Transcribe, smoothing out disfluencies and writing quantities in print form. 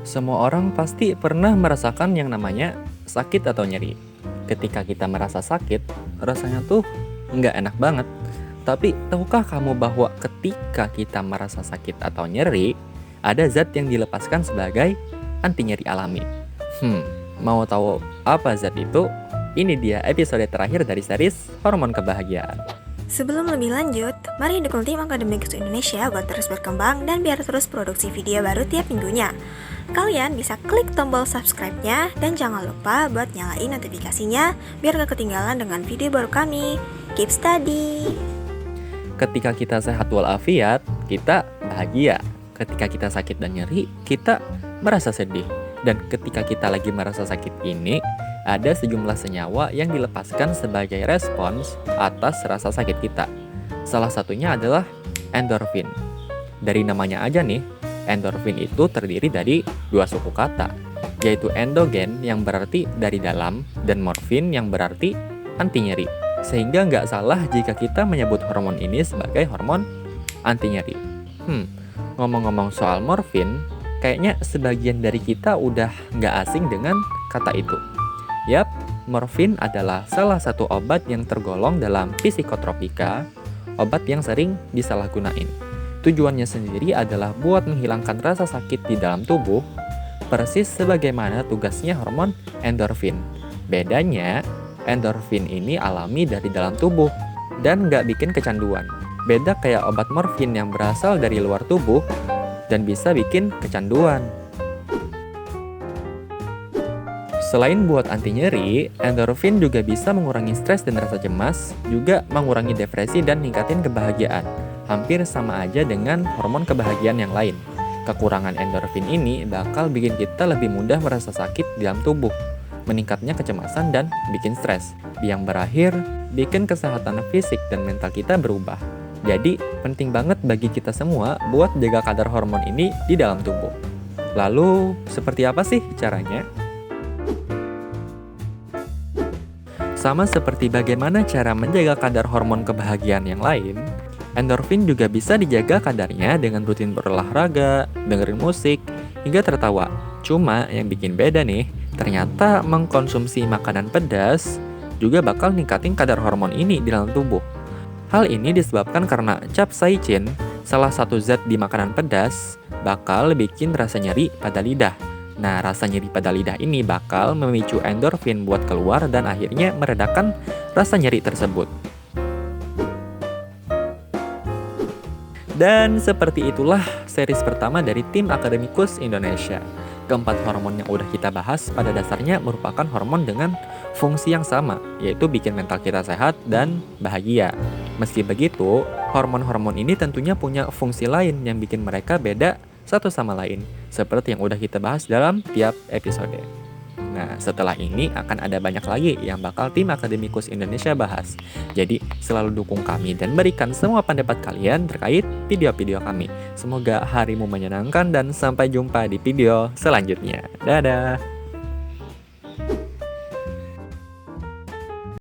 Semua orang pasti pernah merasakan yang namanya sakit atau nyeri. Ketika kita merasa sakit, rasanya tuh nggak enak banget. Tapi tahukah kamu bahwa ketika kita merasa sakit atau nyeri, ada zat yang dilepaskan sebagai anti nyeri alami. Hmm, mau tahu apa zat itu? Ini dia episode terakhir dari series Hormon Kebahagiaan. Sebelum lebih lanjut, mari dukung tim Akademikus Indonesia buat terus berkembang dan biar terus produksi video baru tiap minggunya. Kalian bisa klik tombol subscribe-nya dan jangan lupa buat nyalain notifikasinya biar gak ketinggalan dengan video baru kami. Keep study! Ketika kita sehat walafiat, kita bahagia. Ketika kita sakit dan nyeri, kita merasa sedih. Dan ketika kita lagi merasa sakit ini, ada sejumlah senyawa yang dilepaskan sebagai respons atas rasa sakit kita. Salah satunya adalah endorfin. Dari namanya aja nih, endorfin itu terdiri dari dua suku kata, yaitu endogen yang berarti dari dalam dan morfin yang berarti anti nyeri. Sehingga nggak salah jika kita menyebut hormon ini sebagai hormon anti nyeri. Ngomong-ngomong soal morfin, kayaknya sebagian dari kita udah nggak asing dengan kata itu. Yap, morfin adalah salah satu obat yang tergolong dalam psikotropika, obat yang sering disalahgunain. Tujuannya sendiri adalah buat menghilangkan rasa sakit di dalam tubuh, persis sebagaimana tugasnya hormon endorfin. Bedanya, endorfin ini alami dari dalam tubuh dan nggak bikin kecanduan. Beda kayak obat morfin yang berasal dari luar tubuh dan bisa bikin kecanduan. Selain buat anti nyeri, endorfin juga bisa mengurangi stres dan rasa cemas, juga mengurangi depresi dan ningkatin kebahagiaan. Hampir sama aja dengan hormon kebahagiaan yang lain. Kekurangan endorfin ini bakal bikin kita lebih mudah merasa sakit di dalam tubuh, meningkatnya kecemasan dan bikin stres, yang berakhir bikin kesehatan fisik dan mental kita berubah. Jadi, penting banget bagi kita semua buat jaga kadar hormon ini di dalam tubuh. Lalu, seperti apa sih caranya? Sama seperti bagaimana cara menjaga kadar hormon kebahagiaan yang lain, endorfin juga bisa dijaga kadarnya dengan rutin berolahraga, dengerin musik, hingga tertawa. Cuma yang bikin beda nih, ternyata mengkonsumsi makanan pedas juga bakal ningkatin kadar hormon ini di dalam tubuh. Hal ini disebabkan karena capsaicin, salah satu zat di makanan pedas, bakal bikin rasa nyeri pada lidah. Nah, rasa nyeri pada lidah ini bakal memicu endorfin buat keluar dan akhirnya meredakan rasa nyeri tersebut. Dan seperti itulah series pertama dari tim Akademikus Indonesia. Keempat hormon yang udah kita bahas pada dasarnya merupakan hormon dengan fungsi yang sama, yaitu bikin mental kita sehat dan bahagia. Meski begitu, hormon-hormon ini tentunya punya fungsi lain yang bikin mereka beda satu sama lain, seperti yang udah kita bahas dalam tiap episode. Nah, setelah ini akan ada banyak lagi yang bakal tim Akademikus Indonesia bahas. Jadi, selalu dukung kami dan berikan semua pendapat kalian terkait video-video kami. Semoga harimu menyenangkan dan sampai jumpa di video selanjutnya. Dadah!